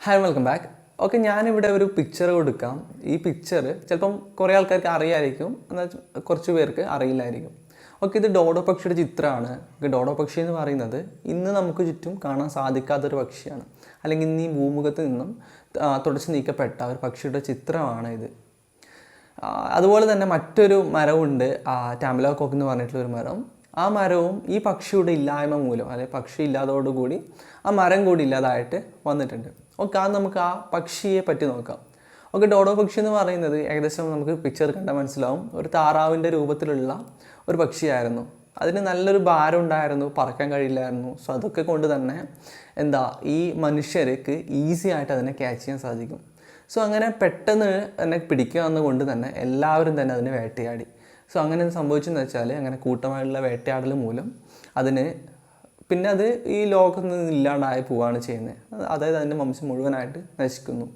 Hi welcome back. Okay, ഞാനിവിടെ ഒരു picture കൊടുക്കാം. ഈ പിക്ചർ ചിലപ്പം കുറേ ആൾക്കാർക്ക് അറിയായിരിക്കും, എന്നാൽ കുറച്ച് പേർക്ക് അറിയില്ലായിരിക്കും. ഓക്കെ, ഇത് ഡോഡോ പക്ഷിയുടെ ചിത്രമാണ്. ഡോഡോ പക്ഷി എന്ന് പറയുന്നത് ഇന്ന് നമുക്ക് ചുറ്റും കാണാൻ സാധിക്കാത്തൊരു പക്ഷിയാണ്, അല്ലെങ്കിൽ ഇന്ന് ഈ ഭൂമുഖത്ത് നിന്നും തുടച്ചു നീക്കപ്പെട്ട ഒരു പക്ഷിയുടെ ചിത്രമാണ് ഇത്. അതുപോലെ തന്നെ മറ്റൊരു മരമുണ്ട്, ടാംബലോകോക്ക് എന്ന് പറഞ്ഞിട്ടുള്ളൊരു മരം. ആ മരവും ഈ പക്ഷിയുടെ ഇല്ലായ്മ മൂലം, അല്ലെങ്കിൽ പക്ഷി ഇല്ലാതോടുകൂടി ആ മരം കൂടി ഇല്ലാതായിട്ട് വന്നിട്ടുണ്ട്. ഓക്കെ, അത് നമുക്ക് ആ പക്ഷിയെ പറ്റി നോക്കാം. ഓക്കെ, ഡോഡോ പക്ഷി എന്ന് പറയുന്നത് ഏകദേശം നമുക്ക് പിക്ചർ കണ്ടാൽ മനസ്സിലാവും, ഒരു താറാവിൻ്റെ രൂപത്തിലുള്ള ഒരു പക്ഷിയായിരുന്നു. അതിന് നല്ലൊരു ഭാരം ഉണ്ടായിരുന്നു, പറക്കാൻ കഴിയില്ലായിരുന്നു. സോ അതൊക്കെ കൊണ്ട് തന്നെ ഈ മനുഷ്യർക്ക് ഈസി ആയിട്ട് അതിനെ ക്യാച്ച് ചെയ്യാൻ സാധിക്കും. സോ അങ്ങനെ പെട്ടെന്ന് തന്നെ പിടിക്കുക എന്നുകൊണ്ട് തന്നെ എല്ലാവരും തന്നെ അതിനെ വേട്ടയാടി. സോ അങ്ങനെ സംഭവിച്ചെന്ന് വെച്ചാൽ, അങ്ങനെ കൂട്ടമായിട്ടുള്ള വേട്ടയാടൽ മൂലം അതിന് പിന്നെ അത് ഈ ലോകത്ത് നിന്ന് ഇല്ലാണ്ടായി പോവുകയാണ് ചെയ്യുന്നത്. അതായത് അതിൻ്റെ വംശം മുഴുവനായിട്ട് നശിക്കുന്നു.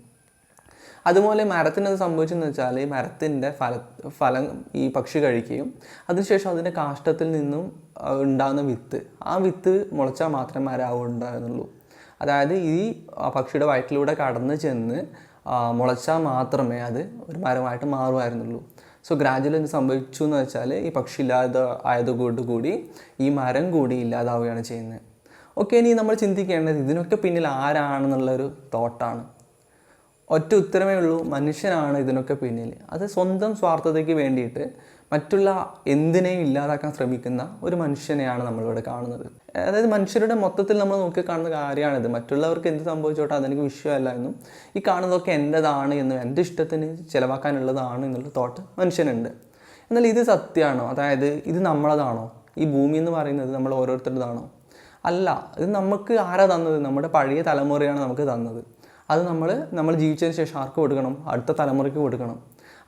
അതുപോലെ മരത്തിനത് സംഭവിച്ചെന്ന് വെച്ചാൽ, ഈ മരത്തിൻ്റെ ഫലം ഈ പക്ഷി കഴിക്കുകയും അതിനുശേഷം അതിൻ്റെ കാഷ്ടത്തിൽ നിന്നും ഉണ്ടാകുന്ന വിത്ത്, ആ വിത്ത് മുളച്ചാൽ മാത്രമേ മരം ഉണ്ടാകുന്നുള്ളൂ. അതായത് ഈ പക്ഷിയുടെ വയറ്റിലൂടെ കടന്ന് ചെന്ന് മുളച്ചാൽ മാത്രമേ അത് ഒരു മരമായിട്ട് മാറുമായിരുന്നുള്ളൂ. സോ ഗ്രാജുവലി എന്ത് സംഭവിച്ചു എന്ന് വെച്ചാൽ, ഈ പക്ഷി ആയതുകൊണ്ടുകൂടി ഈ മരം കൂടി ഇല്ലാതാവുകയാണ് ചെയ്യുന്നത്. ഓക്കെ, ഇനി നമ്മൾ ചിന്തിക്കേണ്ടത് ഇതിനൊക്കെ പിന്നിൽ ആരാണെന്നുള്ളൊരു തോട്ടാണ്. ഒറ്റ ഉത്തരമേ ഉള്ളൂ, മനുഷ്യനാണ് ഇതിനൊക്കെ പിന്നിൽ. അത് സ്വന്തം സ്വാർത്ഥതയ്ക്ക് വേണ്ടിയിട്ട് മറ്റുള്ള എന്തിനേയും ഇല്ലാതാക്കാൻ ശ്രമിക്കുന്ന ഒരു മനുഷ്യനെയാണ് നമ്മളിവിടെ കാണുന്നത്. അതായത് മനുഷ്യരുടെ മൊത്തത്തിൽ നമ്മൾ നോക്കിക്കാണുന്ന കാര്യമാണിത്. മറ്റുള്ളവർക്ക് എന്ത് സംഭവിച്ചോട്ടെ അതെനിക്ക് വിഷയമല്ല എന്നും, ഈ കാണുന്നതൊക്കെ എൻ്റെതാണ് എന്നും എൻ്റെ ഇഷ്ടത്തിന് ചിലവാക്കാനുള്ളതാണ് എന്നുള്ള തോട്ട് മനുഷ്യനുണ്ട്. എന്നാൽ ഇത് സത്യമാണോ? അതായത് ഇത് നമ്മളതാണോ? ഈ ഭൂമി എന്ന് പറയുന്നത് നമ്മൾ ഓരോരുത്തരുടേതാണോ? അല്ല, ഇത് നമുക്ക് ആരാ തന്നത്? നമ്മുടെ പഴയ തലമുറയാണ് നമുക്ക് തന്നത്. അത് നമ്മൾ ജീവിച്ചതിന് ശേഷം ആർക്ക് കൊടുക്കണം? അടുത്ത തലമുറയ്ക്ക് കൊടുക്കണം.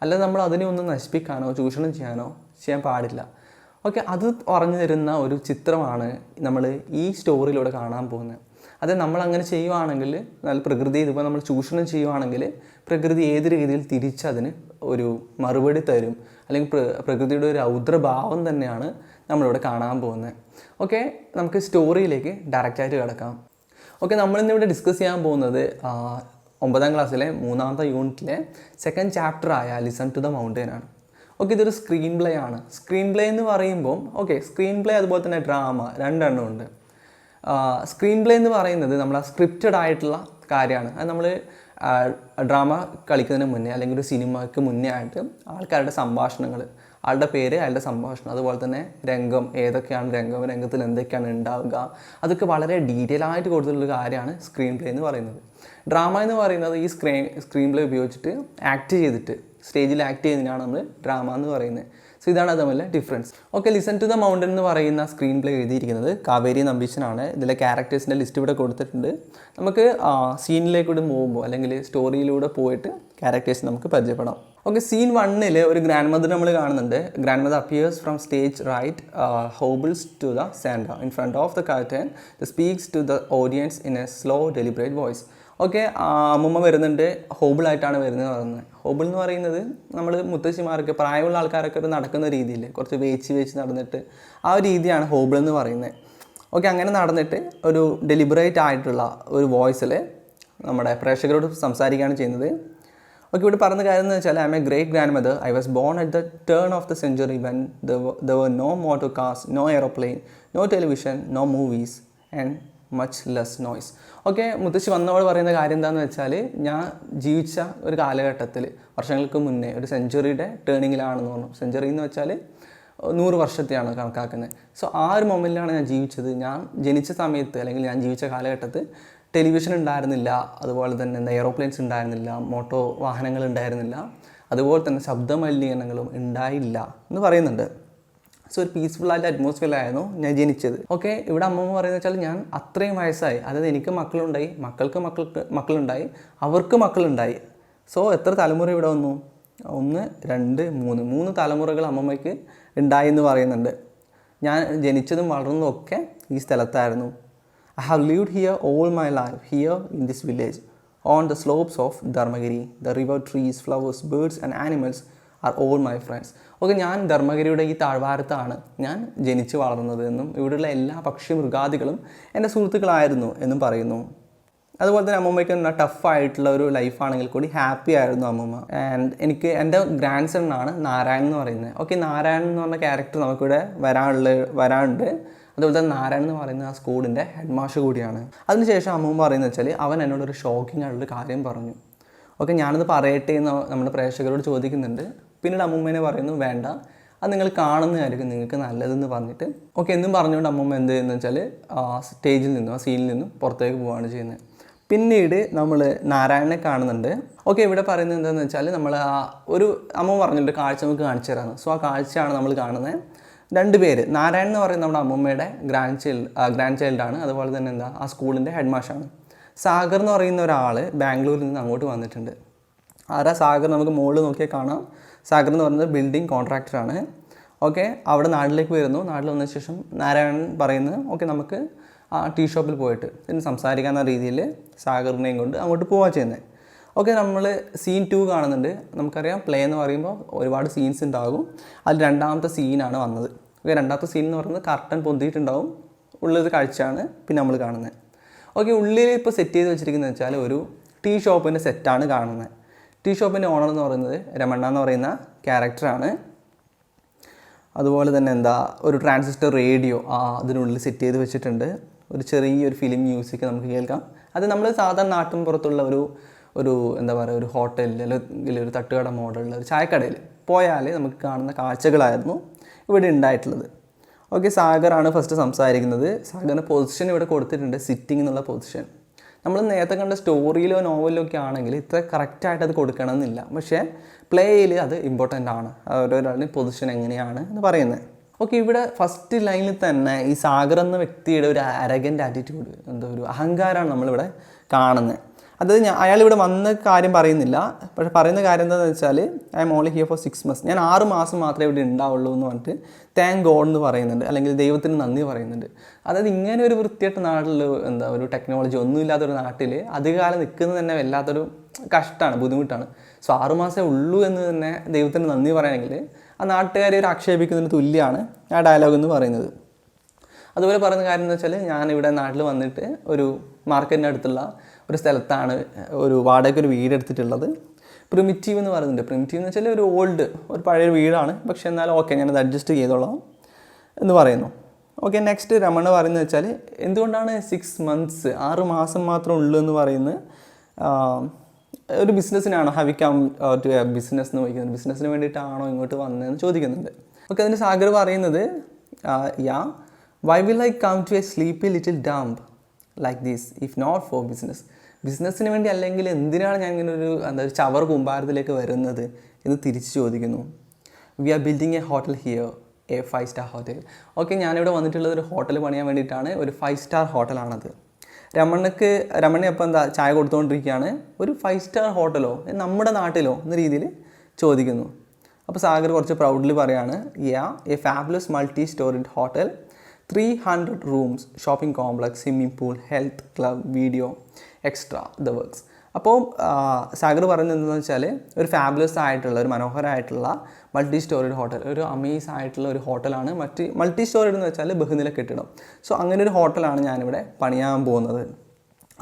അല്ലാതെ നമ്മൾ അതിനെ ഒന്നും നശിപ്പിക്കാനോ ചൂഷണം ചെയ്യാൻ പാടില്ല. ഓക്കെ, അത് പറഞ്ഞു തരുന്ന ഒരു ചിത്രമാണ് നമ്മൾ ഈ സ്റ്റോറിയിലൂടെ കാണാൻ പോകുന്നത്. അത് നമ്മളങ്ങനെ ചെയ്യുവാണെങ്കിൽ, നല്ല പ്രകൃതി ഇതിപ്പോൾ നമ്മൾ ചൂഷണം ചെയ്യുവാണെങ്കിൽ പ്രകൃതി ഏത് രീതിയിൽ തിരിച്ചതിന് ഒരു മറുപടി തരും, അല്ലെങ്കിൽ പ്രകൃതിയുടെ ഒരു രൗദ്രഭാവം തന്നെയാണ് നമ്മളിവിടെ കാണാൻ പോകുന്നത്. ഓക്കെ, നമുക്ക് സ്റ്റോറിയിലേക്ക് ഡയറക്റ്റായിട്ട് കിടക്കാം. ഓക്കെ, നമ്മളിന്നിവിടെ ഡിസ്കസ് ചെയ്യാൻ പോകുന്നത് 9ാം ക്ലാസ്സിലെ 3ാമത്തെ യൂണിറ്റിലെ 2nd ചാപ്റ്ററായ ലിസൺ ടു ദ മൗണ്ടൻ ആണ്. ഓക്കെ, ഇതൊരു സ്ക്രീൻ പ്ലേ ആണ്. സ്ക്രീൻ പ്ലേ എന്ന് പറയുമ്പം സ്ക്രീൻ പ്ലേ അതുപോലെ തന്നെ ഡ്രാമ രണ്ടെണ്ണം ഉണ്ട്. സ്ക്രീൻ പ്ലേ എന്ന് പറയുന്നത് നമ്മൾ സ്ക്രിപ്റ്റഡ് ആയിട്ടുള്ള കാര്യമാണ്. അത് നമ്മൾ ഡ്രാമ കളിക്കുന്നതിന് മുന്നേ, അല്ലെങ്കിൽ ഒരു സിനിമയ്ക്ക് മുന്നേ ആയിട്ട് ആൾക്കാരുടെ സംഭാഷണങ്ങൾ, ആളുടെ പേര്, അയാളുടെ സംഭാഷണം, അതുപോലെ തന്നെ രംഗം, ഏതൊക്കെയാണ് രംഗത്തിൽ എന്തൊക്കെയാണ് ഉണ്ടാവുക, അതൊക്കെ വളരെ ഡീറ്റെയിൽ ആയിട്ട് കൊടുത്തിട്ടുള്ള കാര്യമാണ് സ്ക്രീൻ പ്ലേ എന്ന് പറയുന്നത്. ഡ്രാമ എന്ന് പറയുന്നത് ഈ സ്ക്രീൻ പ്ലേ ഉപയോഗിച്ചിട്ട് ആക്ട് ചെയ്തിട്ട് സ്റ്റേജിൽ ആക്ട് ചെയ്യുന്നതിനാണ് നമ്മൾ ഡ്രാമ എന്ന് പറയുന്നത്. സോ ഇതാണ് അത് തമ്മിലെ difference. Okay, listen to the mountain എന്ന് പറയുന്ന സ്ക്രീൻ പ്ലേ എഴുതിയിരിക്കുന്നത് കാവേരി നമ്പീശനാണ്. ഇതിലെ ക്യാരക്ടേഴ്സിൻ്റെ ലിസ്റ്റ് ഇവിടെ കൊടുത്തിട്ടുണ്ട്. നമുക്ക് സീനിലേക്കൂടെ പോകുമ്പോൾ, അല്ലെങ്കിൽ സ്റ്റോറിയിലൂടെ പോയിട്ട് ക്യാരക്ടേഴ്സ് നമുക്ക് പരിചയപ്പെടാം. ഓക്കെ, സീൻ 1 ഒരു ഗ്രാൻഡ് മദർ നമ്മൾ കാണുന്നുണ്ട്. Grandmother appears from stage right, hobbles to the stand in front of the curtain, speaks to the audience in a slow deliberate voice. Okay, അമ്മൂമ്മ വരുന്നുണ്ട്, ഹോബിളായിട്ടാണ് പറയുന്നത്. ഹോബിൾ എന്ന് പറയുന്നത് നമ്മൾ മുത്തശ്ശിമാർക്ക്, പ്രായമുള്ള ആൾക്കാരൊക്കെ ഒരു നടക്കുന്ന രീതിയിൽ കുറച്ച് വേച്ച് നടന്നിട്ട് ആ ഒരു രീതിയാണ് ഹോബിൾ എന്ന് പറയുന്നത്. ഓക്കെ, അങ്ങനെ നടന്നിട്ട് ഒരു ഡെലിബറേറ്റ് ആയിട്ടുള്ള ഒരു വോയിസിൽ നമ്മുടെ പ്രേക്ഷകരോട് സംസാരിക്കുകയാണ് ചെയ്യുന്നത്. ഓക്കെ, ഇവിടെ പറയുന്ന കാര്യം എന്ന് വെച്ചാൽ, I am a great grandmother. I was born at the turn of the century when there were no motor cars, no aeroplane, no television, no movies and much less noise. Okay, മുത്തശ്ശി വന്നവൾ പറയുന്ന കാര്യം എന്താണെന്ന് വെച്ചാൽ, ഞാൻ ജീവിച്ച ഒരു കാലഘട്ടത്തിൽ വർഷങ്ങൾക്ക് മുന്നേ ഒരു സെഞ്ചുറിയുടെ ടേണിങ്ങിലാണെന്ന് പറഞ്ഞു. സെഞ്ചുറി എന്ന് വെച്ചാൽ 100 വർഷത്തെയാണ് കണക്കാക്കുന്നത്. സോ ആ ഒരു മൊമെൻറ്റിലാണ് ഞാൻ ജീവിച്ചത്. ഞാൻ ജനിച്ച സമയത്ത്, അല്ലെങ്കിൽ ഞാൻ ജീവിച്ച കാലഘട്ടത്തിൽ ടെലിവിഷൻ ഉണ്ടായിരുന്നില്ല, അതുപോലെ തന്നെ എയറോപ്ലെയിൻസ് ഉണ്ടായിരുന്നില്ല, മോട്ടോ വാഹനങ്ങൾ ഉണ്ടായിരുന്നില്ല, അതുപോലെ തന്നെ ശബ്ദ മലിനീകരണങ്ങളും ഉണ്ടായില്ല എന്ന് പറയുന്നുണ്ട്. സോ ഒരു പീസ്ഫുള്ളായിട്ട് അറ്റ്മോസ്ഫിയറിലായിരുന്നു ഞാൻ ജനിച്ചത്. ഓക്കെ, ഇവിടെ അമ്മമ്മ പറയുന്നത് വെച്ചാൽ, ഞാൻ അത്രയും വയസ്സായി, അതായത് എനിക്ക് മക്കളുണ്ടായി, മക്കൾക്ക് മക്കളുണ്ടായി, അവർക്ക് മക്കളുണ്ടായി. സോ എത്ര തലമുറ ഇവിടെ വന്നു? 1, 2, 3 തലമുറകൾ അമ്മമ്മയ്ക്ക് ഉണ്ടായി എന്ന് പറയുന്നുണ്ട്. ഞാൻ ജനിച്ചതും വളർന്നതും ഒക്കെ ഈ സ്ഥലത്തായിരുന്നു. I have lived here all my life, here in this village, on the slopes of Dharmagiri. The river, trees, flowers, birds and animals are all my friends. Okay, ഞാൻ ധർമ്മഗിരിയുടെ ഈ താഴ്വാരത്താണ് ഞാൻ ജനിച്ച് വളർന്നത് എന്നും ഇവിടെയുള്ള എല്ലാ പക്ഷി മൃഗാദികളും എൻ്റെ സുഹൃത്തുക്കളായിരുന്നു എന്നും പറയുന്നു. അതുപോലെ തന്നെ അമ്മൂമ്മയ്ക്ക് ടഫായിട്ടുള്ള ഒരു ലൈഫാണെങ്കിൽ കൂടി ഹാപ്പി ആയിരുന്നു അമ്മൂമ്മ. ആൻഡ് എനിക്ക് എൻ്റെ ഗ്രാൻഡ് സണ്ണാണ് നാരായൺ എന്ന് പറയുന്നത്. ഓക്കെ, നാരായൺ എന്ന് പറഞ്ഞ ക്യാരക്ടർ നമുക്കിവിടെ വരാനുണ്ട്. അതുപോലെ തന്നെ നാരായൺ എന്ന് പറയുന്ന ആ സ്കൂളിൻ്റെ ഹെഡ് മാസ്റ്റർ കൂടിയാണ്. അതിനുശേഷം അമ്മൂമ്മ പറയുന്നത് വെച്ചാൽ അവൻ എന്നോടൊരു ഷോക്കിംഗ് ആയിട്ടുള്ളൊരു കാര്യം പറഞ്ഞു. ഓക്കെ, ഞാനത് പറയട്ടെ എന്ന് നമ്മുടെ പ്രേക്ഷകരോട് ചോദിക്കുന്നുണ്ട്. പിന്നീട് അമ്മൂമ്മേനെ പറയുന്നു വേണ്ട, അത് നിങ്ങൾ കാണുന്നതായിരിക്കും നിങ്ങൾക്ക് നല്ലതെന്ന് പറഞ്ഞിട്ട് ഓക്കെ എന്നും പറഞ്ഞുകൊണ്ട് അമ്മൂമ്മ എന്ത് ചെയ്യുന്നത് വെച്ചാൽ സ്റ്റേജിൽ നിന്നും ആ സീനിൽ നിന്നും പുറത്തേക്ക് പോവുകയാണ് ചെയ്യുന്നത്. പിന്നീട് നമ്മൾ നാരായണനെ കാണുന്നുണ്ട്. ഓക്കെ, ഇവിടെ പറയുന്നത് എന്താണെന്ന് വെച്ചാൽ നമ്മൾ ഒരു അമ്മ പറഞ്ഞിട്ട് കാഴ്ച നമുക്ക് കാണിച്ചു തരാമെന്ന്. സോ ആ കാഴ്ചയാണ് നമ്മൾ കാണുന്നത്. 2 പേര്, നാരായൺ എന്ന് പറയുന്നത് നമ്മുടെ അമ്മൂമ്മയുടെ ഗ്രാൻഡ് ചൈൽഡാണ്. അതുപോലെ തന്നെ ആ സ്കൂളിൻ്റെ ഹെഡ് മാഷാണ്. സാഗർ എന്ന് പറയുന്ന ഒരാൾ ബാംഗ്ലൂരിൽ നിന്ന് അങ്ങോട്ട് വന്നിട്ടുണ്ട്. ആരാ സാഗർ? നമുക്ക് മുകളിൽ നോക്കിയാൽ കാണാം. സാഗർ എന്ന് പറയുന്നത് ബിൽഡിംഗ് കോൺട്രാക്ടറാണ്. ഓക്കെ, അവിടെ നാട്ടിലേക്ക് വരുന്നു. നാട്ടിൽ വന്ന ശേഷം നാരായണൻ പറയുന്നത് ഓക്കെ നമുക്ക് ടീ ഷോപ്പിൽ പോയിട്ട് ഇതിന് സംസാരിക്കാവുന്ന രീതിയിൽ സാഗറിനെയും കൊണ്ട് അങ്ങോട്ട് പോവുക ചെയ്യുന്നത്. ഓക്കെ, നമ്മൾ സീൻ 2 കാണുന്നുണ്ട്. നമുക്കറിയാം പ്ലേ എന്ന് പറയുമ്പോൾ ഒരുപാട് സീൻസ് ഉണ്ടാകും. അതിൽ 2ാമത്തെ സീനാണ് വന്നത്. ഓക്കെ, 2ാമത്തെ സീൻ എന്ന് പറയുന്നത് കർട്ടൻ പൊന്തിയിട്ടുണ്ടാവും, ഉള്ളൊരു കാഴ്ചയാണ് പിന്നെ നമ്മൾ കാണുന്നത്. ഓക്കെ, ഉള്ളിൽ ഇപ്പോൾ സെറ്റ് ചെയ്ത് വെച്ചിരിക്കുന്നത് വെച്ചാൽ ഒരു ടീ ഷോപ്പിൻ്റെ സെറ്റാണ് കാണുന്നത്. ടീ ഷോപ്പിൻ്റെ ഓണർ എന്ന് പറയുന്നത് രമണ്ണ എന്ന് പറയുന്ന ക്യാരക്ടറാണ്. അതുപോലെ തന്നെ ഒരു ട്രാൻസിസ്റ്റർ റേഡിയോ അതിനുള്ളിൽ സെറ്റ് ചെയ്ത് വെച്ചിട്ടുണ്ട്. ഒരു ചെറിയൊരു ഫിലിം മ്യൂസിക് നമുക്ക് കേൾക്കാം. അത് നമ്മൾ സാധാരണ നാട്ടിൻ പുറത്തുള്ള ഒരു ഒരു ഹോട്ടലിൽ അല്ലെങ്കിൽ ഒരു തട്ടുകട മോഡലുള്ള ഒരു ചായക്കടയിൽ പോയാൽ നമുക്ക് കാണുന്ന കാഴ്ചകളായിരുന്നു ഇവിടെ ഉണ്ടായിട്ടുള്ളത്. ഓക്കെ, സാഗറാണ് ഫസ്റ്റ് സംസാരിക്കുന്നത്. സാഗറിൻ്റെ പൊസിഷൻ ഇവിടെ കൊടുത്തിട്ടുണ്ട്, സിറ്റിംഗ് എന്നുള്ള പൊസിഷൻ. നമ്മൾ നേരത്തെ കണ്ട സ്റ്റോറിയിലോ നോവലിലോ ഒക്കെ ആണെങ്കിൽ ഇത്ര കറക്റ്റായിട്ട് അത് കൊടുക്കണമെന്നില്ല. പക്ഷേ പ്ലേയിൽ അത് ഇമ്പോർട്ടൻ്റ് ആണ്, ഓരോരാളുടെ പൊസിഷൻ എങ്ങനെയാണ് എന്ന് പറയുന്നത്. ഓക്കെ, ഇവിടെ ഫസ്റ്റ് ലൈനിൽ തന്നെ ഈ സാഗർ എന്ന വ്യക്തിയുടെ ഒരു അരഗൻ്റ് ആറ്റിറ്റ്യൂഡ്, ഒരു അഹങ്കാരമാണ് നമ്മളിവിടെ കാണുന്നത്. അതായത് അയാളിവിടെ വന്ന കാര്യം പറയുന്നില്ല. പക്ഷേ പറയുന്ന കാര്യം എന്താണെന്ന് വെച്ചാൽ I am only here for 6 months, ഞാൻ 6 മാസം മാത്രമേ ഇവിടെ ഉണ്ടാവുള്ളൂ എന്ന് പറഞ്ഞിട്ട് താങ്ക് ഗോഡ് എന്ന് പറയുന്നുണ്ട്, അല്ലെങ്കിൽ ദൈവത്തിന് നന്ദി പറയുന്നുണ്ട്. അതായത് ഇങ്ങനെ ഒരു വൃത്തിയായിട്ട് നാട്ടിൽ ഒരു ടെക്നോളജി ഒന്നുമില്ലാത്തൊരു നാട്ടിൽ അധികകാലം നിൽക്കുന്നത് തന്നെ വല്ലാത്തൊരു കഷ്ടമാണ്, ബുദ്ധിമുട്ടാണ്. സോ 6 മാസമേ ഉള്ളൂ എന്ന് തന്നെ ദൈവത്തിന് നന്ദി പറയുകയാണെങ്കിൽ ആ നാട്ടുകാരെ ഒരു ആക്ഷേപിക്കുന്നതിന് തുല്യമാണ് ആ ഡയലോഗ് എന്ന് പറയുന്നത്. അതുപോലെ പറയുന്ന കാര്യം എന്ന് വെച്ചാൽ ഞാനിവിടെ നാട്ടിൽ വന്നിട്ട് ഒരു മാർക്കറ്റിൻ്റെ അടുത്തുള്ള ഒരു സ്ഥലത്താണ് ഒരു വാടകയ്ക്കൊരു വീട് എടുത്തിട്ടുള്ളത്. പ്രിമിറ്റീവ് എന്ന് പറയുന്നുണ്ട്. പ്രിമിറ്റീവ് എന്ന് വെച്ചാൽ ഒരു പഴയ വീടാണ്, പക്ഷേ എന്നാലും ഓക്കെ ഞാനത് അഡ്ജസ്റ്റ് ചെയ്തോളാം എന്ന് പറയുന്നു. ഓക്കെ, നെക്സ്റ്റ് രമണ പറയുന്നത് വെച്ചാൽ എന്തുകൊണ്ടാണ് 6 months 6 മാസം മാത്രം ഉള്ളൂ എന്ന് പറയുന്നത്? ഒരു ബിസിനസ്സിനാണോ have come to a business എന്ന് ചോദിക്കുന്നത്, ബിസിനസ്സിന് വേണ്ടിയിട്ടാണോ ഇങ്ങോട്ട് വന്നതെന്ന് ചോദിക്കുന്നുണ്ട്. ഓക്കെ, അതിന് സാഗർ പറയുന്നത് why will I come to a sleepy little dump like this if not for business? ബിസിനസ്സിന് വേണ്ടി അല്ലെങ്കിൽ എന്തിനാണ് ഞാൻ ഇങ്ങനെ ഒരു ചവർ കൂമ്പാരത്തിലേക്ക് വരുന്നത് എന്ന് തിരിച്ച് ചോദിക്കുന്നു. We are building a hotel here, a 5 star hotel. Okay, ഞാനിവിടെ വന്നിട്ടുള്ളത് ഒരു ഹോട്ടൽ പണിയാൻ വേണ്ടിയിട്ടാണ്. ഒരു 5 star ഹോട്ടലാണത്. രമണി അപ്പോൾ ചായ കൊടുത്തുകൊണ്ടിരിക്കുകയാണ്. ഒരു 5 star ഹോട്ടലോ നമ്മുടെ നാട്ടിലോ എന്ന രീതിയിൽ ചോദിക്കുന്നു. അപ്പോൾ സാഗർ കുറച്ച് പ്രൗഡ്ലി പറയാണ് A fabulous multi storied hotel, 300 rooms, shopping complex, swimming pool, health club, video extra the works. അപ്പോൾ സാഗർ പറയുന്നത് എന്താണെന്ന് വെച്ചാൽ ഒരു ഫാബുലസ് ആയിട്ടുള്ള ഒരു മനോഹരമായിട്ടുള്ള മൾട്ടി സ്റ്റോറിഡ് ഹോട്ടൽ, ഒരു അമേസ് ആയിട്ടുള്ള ഒരു ഹോട്ടലാണ്. മൾട്ടി സ്റ്റോറിഡ് എന്ന് വെച്ചാൽ ബഹുനില കെട്ടിടം. സോ അങ്ങനെ ഒരു ഹോട്ടലാണ് ഞാനിവിടെ പണിയാൻ പോകുന്നത്.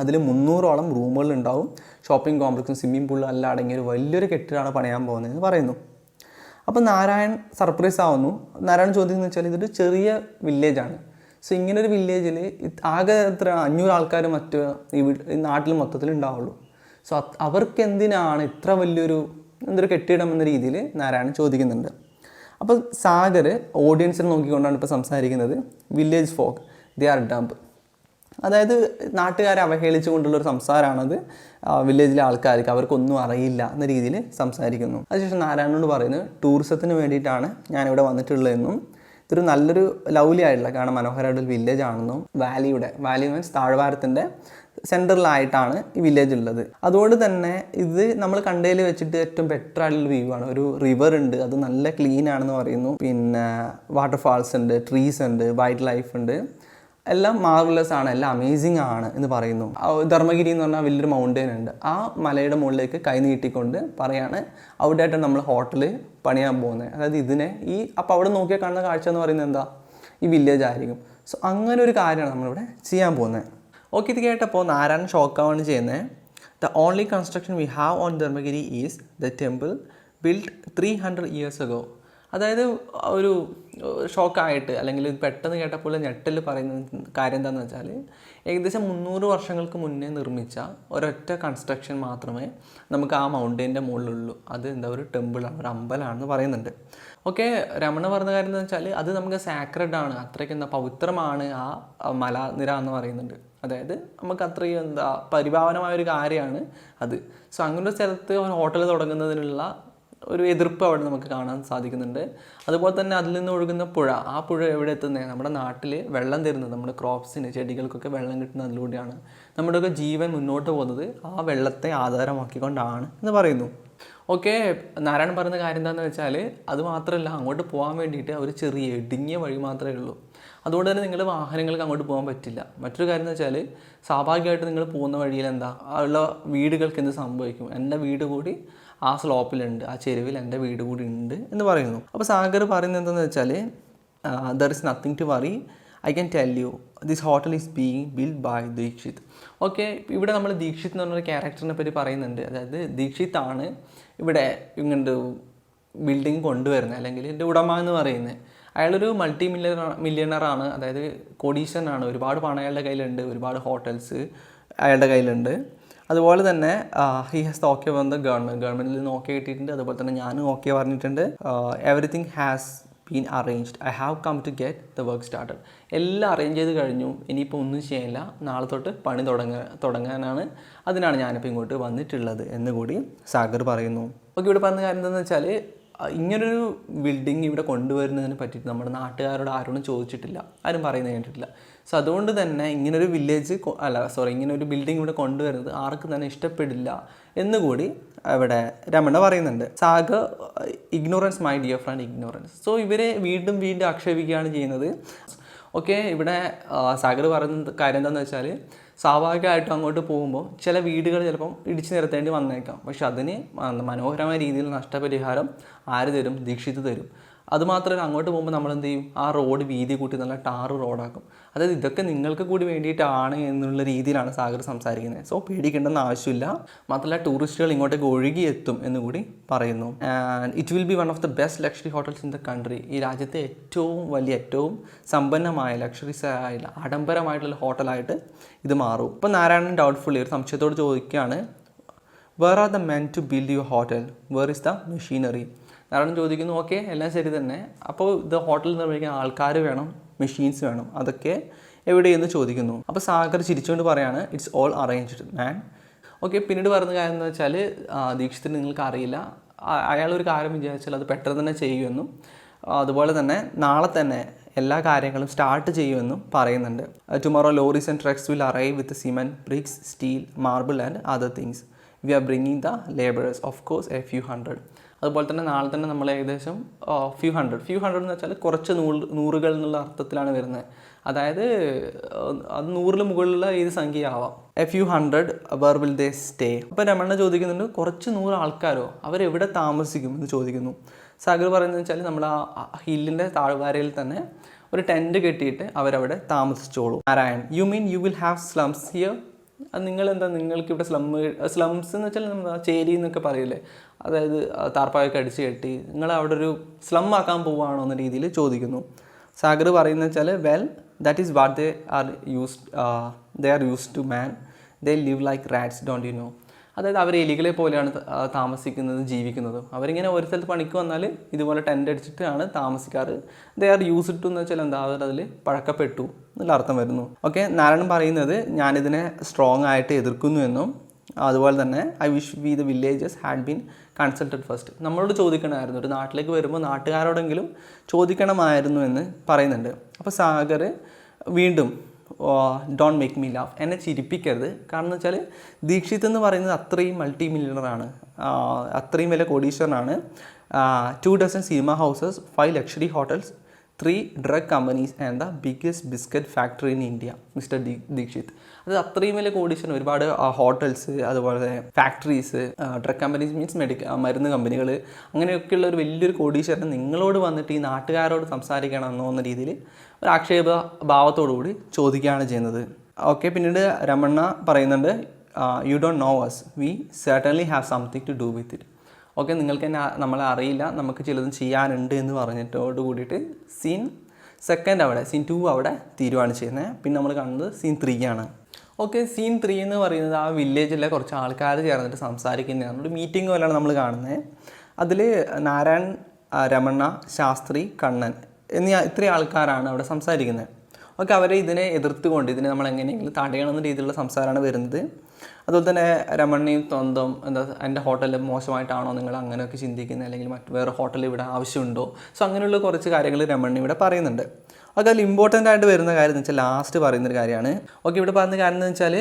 അതിൽ 300ഓളം റൂമുകളുണ്ടാവും, ഷോപ്പിംഗ് കോംപ്ലക്സും സ്വിമ്മിംഗ് പൂളും എല്ലാം അടങ്ങിയ ഒരു വലിയൊരു കെട്ടിടമാണ് പണിയാൻ പോകുന്നതെന്ന് പറയുന്നു. അപ്പോൾ നാരായൺ സർപ്രൈസ് ആവുന്നു. നാരായൺ ചോദിക്കുന്നത് വെച്ചാൽ ഇതൊരു ചെറിയ വില്ലേജാണ്. സോ ഇങ്ങനൊരു വില്ലേജിൽ ആകെ എത്ര 500 ആൾക്കാർ ഈ നാട്ടിൽ മൊത്തത്തിൽ ഉണ്ടാവുള്ളൂ. സോ അവർക്ക് എന്തിനാണ് ഇത്ര വലിയൊരു കെട്ടിടം എന്ന രീതിയിൽ നാരായണൻ ചോദിക്കുന്നുണ്ട്. അപ്പോൾ സാഗർ ഓഡിയൻസിനെ നോക്കിക്കൊണ്ടാണ് ഇപ്പോൾ സംസാരിക്കുന്നത്. Village folk they are dump, അതായത് നാട്ടുകാരെ അവഹേളിച്ചു കൊണ്ടുള്ളൊരു സംസാരമാണത്. വില്ലേജിലെ ആൾക്കാർക്ക് അവർക്കൊന്നും അറിയില്ല എന്ന രീതിയിൽ സംസാരിക്കുന്നു. അതിനുശേഷം നാരായണനോട് പറയുന്നത് ടൂറിസത്തിന് വേണ്ടിയിട്ടാണ് ഞാനിവിടെ വന്നിട്ടുള്ളതെന്നും ഇതൊരു നല്ലൊരു ലവ്ലി ആയിട്ടുള്ള കാണാൻ മനോഹരമായിട്ടൊരു വില്ലേജ് ആണെന്നും വാലി മീൻസ് താഴ്വാരത്തിൻ്റെ സെൻറ്ററിലായിട്ടാണ് ഈ വില്ലേജ് ഉള്ളത്. അതുകൊണ്ട് തന്നെ ഇത് നമ്മൾ കണ്ടതിൽ വെച്ചിട്ട് ഏറ്റവും ബെറ്റർ ആയിട്ടുള്ള വ്യൂ ആണ്. ഒരു റിവർ ഉണ്ട്, അത് നല്ല ക്ലീൻ ആണെന്ന് പറയുന്നു. പിന്നെ വാട്ടർഫാൾസ് ഉണ്ട്, ട്രീസ് ഉണ്ട്, വൈൽഡ് ലൈഫ് ഉണ്ട്, എല്ലാം മാർവലസ് ആണ്, എല്ലാം അമേസിങ് ആണ് എന്ന് പറയുന്നു. ധർമ്മഗിരി എന്ന് പറഞ്ഞാൽ വലിയൊരു മൗണ്ടെയിൻ ഉണ്ട്. ആ മലയുടെ മുകളിലേക്ക് കൈ നീട്ടിക്കൊണ്ട് പറയാണ് അവിടെയായിട്ടാണ് നമ്മൾ ഹോട്ടൽ പണിയാൻ പോകുന്നത്. അതായത് അപ്പോൾ അവിടെ നോക്കിയാൽ കാണുന്ന കാഴ്ച എന്ന് പറയുന്നത് ഈ വില്ലേജ് ആയിരിക്കും. സോ അങ്ങനെ ഒരു കാര്യമാണ് നമ്മളിവിടെ ചെയ്യാൻ പോകുന്നത്. ഓക്കെ, ഇത് കേട്ടപ്പോൾ നാരായണൻ ഷോക്കാവാണ് ചെയ്യുന്നത്. The only construction we have on Dharmagiri is the temple build 300 years ago. അതായത് ഒരു ഷോക്കായിട്ട് അല്ലെങ്കിൽ പെട്ടെന്ന് കേട്ടപ്പോൾ ഞെട്ടൽ പറയുന്ന കാര്യം എന്താണെന്ന് വെച്ചാൽ ഏകദേശം 300 വർഷങ്ങൾക്ക് മുന്നേ നിർമ്മിച്ച ഒരൊറ്റ കൺസ്ട്രക്ഷൻ മാത്രമേ നമുക്ക് ആ മൗണ്ടൈൻ്റെ മുകളിലുള്ളൂ. അത് എന്താ ഒരു ടെമ്പിളാണ്, ഒരു അമ്പലമാണെന്ന് പറയുന്നുണ്ട്. ഓക്കെ, രമണ പറഞ്ഞ കാര്യം എന്ന് വെച്ചാൽ അത് നമുക്ക് സാക്രഡ് ആണ്, അത്രയ്ക്ക് എന്താ പവിത്രമാണ് ആ മലനിര എന്ന് പറയുന്നുണ്ട്. അതായത് നമുക്ക് അത്രയും എന്താ പരിപാവനമായൊരു കാര്യമാണ് അത്. സോ അങ്ങനെ ഒരു സ്ഥലത്ത് ഒരു ഹോട്ടൽ തുടങ്ങുന്നതിനുള്ള ഒരു എതിർപ്പ് അവിടെ നമുക്ക് കാണാൻ സാധിക്കുന്നുണ്ട്. അതുപോലെ തന്നെ അതിൽ നിന്ന് ഒഴുകുന്ന പുഴ, ആ പുഴ എവിടെ എത്തുന്നത്? നമ്മുടെ നാട്ടിൽ വെള്ളം തരുന്നത്, നമ്മുടെ ക്രോപ്സിന് ചെടികൾക്കൊക്കെ വെള്ളം കിട്ടുന്നത് അതിലൂടെയാണ്. നമ്മുടെയൊക്കെ ജീവൻ മുന്നോട്ട് പോകുന്നത് ആ വെള്ളത്തെ ആധാരമാക്കിക്കൊണ്ടാണ് എന്ന് പറയുന്നു. ഓക്കെ, നാരായണൻ പറയുന്ന കാര്യം എന്താണെന്ന് വെച്ചാൽ അത് മാത്രമല്ല, അങ്ങോട്ട് പോകാൻ വേണ്ടിയിട്ട് ഒരു ചെറിയ ഇടുങ്ങിയ വഴി മാത്രമേ ഉള്ളൂ. അതുകൊണ്ട് തന്നെ നിങ്ങൾ വാഹനങ്ങൾക്ക് അങ്ങോട്ട് പോകാൻ പറ്റില്ല. മറ്റൊരു കാര്യം എന്ന് വെച്ചാൽ സ്വാഭാവികമായിട്ട് നിങ്ങൾ പോകുന്ന വഴിയിൽ എന്താ ഉള്ള വീടുകൾക്ക് എന്ത് സംഭവിക്കും? എൻ്റെ വീട് കൂടി ആ സ്ലോപ്പിലുണ്ട്, ആ ചെരുവിൽ എൻ്റെ വീട് കൂടി ഉണ്ട് എന്ന് പറയുന്നു. അപ്പോൾ സാഗർ പറയുന്നത് എന്താണെന്ന് വെച്ചാൽ there is nothing to worry, I can tell you this hotel is being build by Dikshit. Okay, ഇവിടെ നമ്മൾ ദീക്ഷിത് എന്ന് പറഞ്ഞൊരു ക്യാരക്ടറിനെ പറ്റി പറയുന്നുണ്ട്. അതായത് ദീക്ഷിത്താണ് ഇവിടെ ഇങ്ങനൊരു ബിൽഡിങ് കൊണ്ടുവരുന്നത്, അല്ലെങ്കിൽ എൻ്റെ ഉടമ എന്ന് പറയുന്നത്. അയാളൊരു മില്യണറാണ്, അതായത് കോടീശ്വരനാണ്. ഒരുപാട് പണം അയാളുടെ കയ്യിലുണ്ട്, ഒരുപാട് ഹോട്ടൽസ് അയാളുടെ കയ്യിലുണ്ട്. അതുപോലെ തന്നെ ഹി ഹാസ് ഓക്കെ വന്ന ഗവൺമെൻറ്റിൽ നിന്ന് ഓക്കെ കിട്ടിയിട്ടുണ്ട്. അതുപോലെ തന്നെ ഞാനും ഓക്കെ പറഞ്ഞിട്ടുണ്ട്. Everything has been arranged, I have come to get the work started. എല്ലാം അറേഞ്ച് ചെയ്ത് കഴിഞ്ഞു, ഇനിയിപ്പോൾ ഒന്നും ചെയ്യാനില്ല, നാളെ തൊട്ട് പണി തുടങ്ങാനാണ്, അതിനാണ് ഞാനിപ്പോൾ ഇങ്ങോട്ട് വന്നിട്ടുള്ളത് എന്ന് കൂടി സാഗർ പറയുന്നു. ഓക്കെ, ഇവിടെ പറഞ്ഞ കാര്യം എന്താണെന്ന് വെച്ചാൽ ഇങ്ങനൊരു ബിൽഡിംഗ് ഇവിടെ കൊണ്ടുവരുന്നതിനെ പറ്റിയിട്ട് നമ്മുടെ നാട്ടുകാരോട് ആരോടും ചോദിച്ചിട്ടില്ല, ആരും പറയുന്നത് കേട്ടിട്ടില്ല. സോ അതുകൊണ്ട് തന്നെ ഇങ്ങനൊരു ഇങ്ങനൊരു ബിൽഡിംഗ് ഇവിടെ കൊണ്ടുവരുന്നത് ആർക്കും തന്നെ ഇഷ്ടപ്പെടില്ല എന്നുകൂടി ഇവിടെ രമണ പറയുന്നുണ്ട്. Sagar ignorance my dear friend, ignorance. So ഇവരെ വീണ്ടും ആക്ഷേപിക്കുകയാണ് ചെയ്യുന്നത്. ഓക്കെ, ഇവിടെ സാഗർ പറയുന്ന കാര്യം എന്താണെന്ന് വെച്ചാൽ സ്വാഭാവികമായിട്ടും അങ്ങോട്ട് പോകുമ്പോൾ ചില വീടുകൾ ചിലപ്പം ഇടിച്ചു നിരത്തേണ്ടി വന്നേക്കാം. പക്ഷെ അതിന് മനോഹരമായ രീതിയിൽ നഷ്ടപരിഹാരം ആര് തരും? ദീക്ഷിത് തരും. അതുമാത്രമല്ല, അങ്ങോട്ട് പോകുമ്പോൾ നമ്മൾ എന്ത് ചെയ്യും? ആ റോഡ് വീതി കൂട്ടി നല്ല ടാറ് റോഡാക്കും. അതായത് ഇതൊക്കെ നിങ്ങൾക്ക് കൂടി വേണ്ടിയിട്ടാണ് എന്നുള്ള രീതിയിലാണ് സാഗർ സംസാരിക്കുന്നത്. സോ പേടിക്കേണ്ടെന്ന് ആവശ്യമില്ല. മാത്രമല്ല ടൂറിസ്റ്റുകൾ ഇങ്ങോട്ടേക്ക് ഒഴുകിയെത്തും എന്ന് കൂടി പറയുന്നു. And it will be one of the best luxury hotels in the country. ഈ രാജ്യത്തെ ഏറ്റവും സമ്പന്നമായ ലക്ഷറീസ് ആയിട്ടുള്ള ആഡംബരമായിട്ടുള്ള ഹോട്ടലായിട്ട് ഇത് മാറും. ഇപ്പം നാരായണൻ ഡൗട്ട്ഫുള്ളി ഒരു സംശയത്തോട് ചോദിക്കുകയാണ്, where are the men to build your hotel, where is the machinery? Narayanan ചോദിക്കുന്നു, ഓക്കെ എല്ലാം ശരി തന്നെ, അപ്പോൾ ഇത് ഹോട്ടലിൽ നിർമ്മിക്കാൻ ആൾക്കാർ വേണം, മെഷീൻസ് വേണം, അതൊക്കെ എവിടെയെന്ന് ചോദിക്കുന്നു. അപ്പോൾ സാഗർ ചിരിച്ചുകൊണ്ട് പറയാണ്, it's all arranged man. Okay, പിന്നീട് പറയുന്ന കാര്യം എന്ന് വെച്ചാൽ ദീക്ഷിത്തിന് നിങ്ങൾക്ക് അറിയില്ല, അയാളൊരു കാര്യം വിചാരിച്ചാൽ അത് പെട്ടെന്ന് തന്നെ ചെയ്യുമെന്നും അതുപോലെ തന്നെ നാളെ തന്നെ എല്ലാ കാര്യങ്ങളും സ്റ്റാർട്ട് ചെയ്യുമെന്നും പറയുന്നുണ്ട്. Tomorrow lorries and trucks will arrive with cement, bricks, steel, marble and other things. We are bringing the labourers, of course a few hundred. അതുപോലെ തന്നെ നാളെ തന്നെ നമ്മൾ ഏകദേശം ഫ്യൂ ഹൺഡ്രഡ് എന്ന് വെച്ചാൽ കുറച്ച് നൂറുകൾ എന്നുള്ള അർത്ഥത്തിലാണ് വരുന്നത്. അതായത് അത് 100 മുകളിലുള്ള ഏത് സംഖ്യയാവാം. A few hundred, where will they stay? അപ്പോൾ രമണ ചോദിക്കുന്നുണ്ട്, കുറച്ച് 100 ആൾക്കാരോ, അവരെവിടെ താമസിക്കും എന്ന് ചോദിക്കുന്നു. സാഗർ പറയുന്നത് വെച്ചാൽ നമ്മൾ ആ ഹില്ലിൻ്റെ താഴ്വാരയിൽ തന്നെ ഒരു ടെൻറ്റ് കെട്ടിയിട്ട് അവരവിടെ താമസിച്ചോളൂ. Narayan, you mean you will have slums here? അത് നിങ്ങൾക്കിവിടെ സ്ലംസ് എന്ന് വെച്ചാൽ നമ്മൾ ചേരി എന്നൊക്കെ പറയില്ലേ, അതായത് താർപ്പായൊക്കെ അടിച്ച് കെട്ടി നിങ്ങൾ അവിടെ ഒരു സ്ലം ആക്കാൻ പോവുകയാണോ എന്ന രീതിയിൽ ചോദിക്കുന്നു. സാഗർ പറയുന്നത് വെച്ചാൽ that is what they are used to man, they live like rats, don't you know? അതായത് അവർ എലികളെ പോലെയാണ് താമസിക്കുന്നത്, ജീവിക്കുന്നതും. അവരിങ്ങനെ ഒരു സ്ഥലത്ത് പണിക്ക് വന്നാൽ ഇതുപോലെ ടെൻ്റ് അടിച്ചിട്ടാണ് താമസിക്കാറ്. ദേ ആർ യൂസ്ഡ് ടു എന്ന് വെച്ചാൽ എന്താ, അവരതിൽ പഴക്കപ്പെട്ടു എന്നുള്ള അർത്ഥം വരുന്നു. ഓക്കെ, നാരായണൻ പറയുന്നത് ഞാനിതിനെ സ്ട്രോങ് ആയിട്ട് എതിർക്കുന്നു എന്നും അതുപോലെ തന്നെ I wish we the villages had been consulted first. നമ്മളോട് ചോദിക്കണമായിരുന്നു, ഒരു നാട്ടിലേക്ക് വരുമ്പോൾ നാട്ടുകാരോടെങ്കിലും ചോദിക്കണമായിരുന്നു എന്ന് പറയുന്നുണ്ട്. അപ്പോൾ സാഗർ വീണ്ടും ഡോണ്ട് മേക്ക് മീ ലാഫ്, എന്നെ ചിരിപ്പിക്കരുത്. കാരണം എന്ന് വെച്ചാൽ ദീക്ഷിത് എന്ന് പറയുന്നത് അത്രയും മൾട്ടി മില്യണറാണ്, അത്രയും വലിയ കോടീശ്വരനാണ്. 2 dozen cinema houses, 5 luxury hotels, 3 drug companies and the biggest biscuit factory in India, mister Dikshit. അത് അത്രയും വലിയ കോടീശ്വരൻ, ഒരുപാട് ഹോട്ടൽസ്, അതുപോലെ ഫാക്ടറീസ്, ഡ്രഗ് കമ്പനീസ് മീൻസ് മരുന്ന് കമ്പനികൾ, അങ്ങനെയൊക്കെയുള്ള ഒരു വലിയൊരു കോടീശ്വരൻ നിങ്ങളോട് വന്നിട്ട് ഈ നാട്ടുകാരോട് സംസാരിക്കണം എന്നോ എന്ന രീതിയിൽ ഒരു ആക്ഷേപ ഭാവത്തോടു കൂടി ചോദിക്കുകയാണ് ചെയ്യുന്നത്. ഓക്കെ, പിന്നീട് രമണ്ണ പറയുന്നുണ്ട് you don't know us, we certainly have something to do with it. Okay, നിങ്ങൾക്ക് തന്നെ നമ്മളെ അറിയില്ല, നമുക്ക് ചിലതും ചെയ്യാനുണ്ട് എന്ന് പറഞ്ഞിട്ടോട് കൂടിയിട്ട് സീൻ സെക്കൻഡ് അവിടെ, സീൻ 2 അവിടെ തീരുവാണ് ചെയ്യുന്നത്. പിന്നെ നമ്മൾ കാണുന്നത് സീൻ 3 ആണ്. ഓക്കെ, സീൻ 3 എന്ന് പറയുന്നത് ആ വില്ലേജിലെ കുറച്ച് ആൾക്കാർ ചേർന്നിട്ട് സംസാരിക്കുന്നതാണ്. ഒരു മീറ്റിംഗ് പോലെയാണ് നമ്മൾ കാണുന്നത്. അതിൽ നാരായൺ, രമണ്ണ, ശാസ്ത്രി, കണ്ണൻ എന്നീ ഇത്രയും ആൾക്കാരാണ് അവിടെ സംസാരിക്കുന്നത്. ഓക്കെ, അവരെ ഇതിനെ എതിർത്തുകൊണ്ട് ഇതിനെ നമ്മൾ എങ്ങനെയെങ്കിലും തടയണമെന്ന രീതിയിലുള്ള സംസാരമാണ് വരുന്നത്. അതുപോലെ തന്നെ രമണ്ണയും സ്വന്തം എൻ്റെ ഹോട്ടലിൽ മോശമായിട്ടാണോ നിങ്ങൾ അങ്ങനെയൊക്കെ ചിന്തിക്കുന്നത്, അല്ലെങ്കിൽ വേറെ ഹോട്ടൽ ഇവിടെ ആവശ്യമുണ്ടോ, സോ അങ്ങനെയുള്ള കുറച്ച് കാര്യങ്ങൾ രമണ്ണ ഇവിടെ പറയുന്നുണ്ട്. ഓക്കെ, അതിൽ ഇമ്പോർട്ടൻ്റ് ആയിട്ട് വരുന്ന കാര്യം എന്ന് വെച്ചാൽ ലാസ്റ്റ് പറയുന്നൊരു കാര്യമാണ്. ഓക്കെ, ഇവിടെ പറയുന്ന കാര്യം എന്ന് വെച്ചാൽ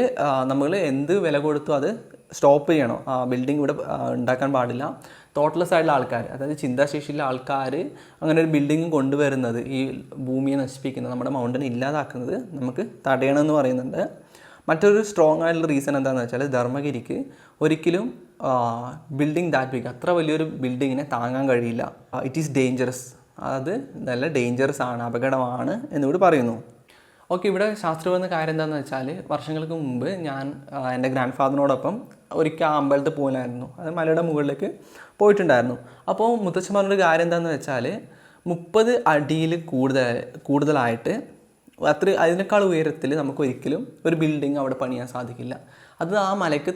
നമ്മൾ എന്ത് വില കൊടുത്തു അത് സ്റ്റോപ്പ് ചെയ്യണം. ബിൽഡിംഗ് ഇവിടെ ഉണ്ടാക്കാൻ പാടില്ല. തോട്ട്ലെസ് ആയിട്ടുള്ള ആൾക്കാർ, അതായത് ചിന്താശേഷിയുള്ള ആൾക്കാർ അങ്ങനെ ഒരു ബിൽഡിംഗ് കൊണ്ടുവരുന്നത്, ഈ ഭൂമിയെ നശിപ്പിക്കുന്നത്, നമ്മുടെ മൗണ്ടൻ ഇല്ലാതാക്കുന്നത് നമുക്ക് തടയണമെന്ന് പറയുന്നുണ്ട്. മറ്റൊരു സ്ട്രോങ് ആയിട്ടുള്ള റീസൺ എന്താണെന്ന് വെച്ചാൽ ധർമ്മഗിരിക്ക് ഒരിക്കലും ബിൽഡിംഗ് ദാറ്റ് ബിഗ്, അത്ര വലിയൊരു ബിൽഡിങ്ങിനെ താങ്ങാൻ കഴിയില്ല. ഇറ്റ് ഈസ് ഡേഞ്ചറസ്, അത് നല്ല ഡേഞ്ചറസ് ആണ്, അപകടമാണ് എന്നുകൂടി പറയുന്നു. ഓക്കെ, ഇവിടെ ശാസ്ത്രീയമെന്ന കാര്യം എന്താണെന്ന് വെച്ചാൽ വർഷങ്ങൾക്ക് മുമ്പ് ഞാൻ എൻ്റെ ഗ്രാൻഡ് ഫാദറിനോടൊപ്പം ഒരിക്കൽ ആ അമ്പലത്തിൽ പോകാനായിരുന്നു. അത് മലയുടെ മുകളിലേക്ക് പോയിട്ടുണ്ടായിരുന്നു. അപ്പോൾ മുത്തച്ഛൻ പറഞ്ഞൊരു കാര്യം എന്താണെന്ന് വെച്ചാൽ 30 അടിയിൽ കൂടുതലായിട്ട് അതിനേക്കാൾ ഉയരത്തിൽ നമുക്കൊരിക്കലും ഒരു ബിൽഡിംഗ് അവിടെ പണിയാൻ സാധിക്കില്ല. അത് ആ മലയ്ക്ക്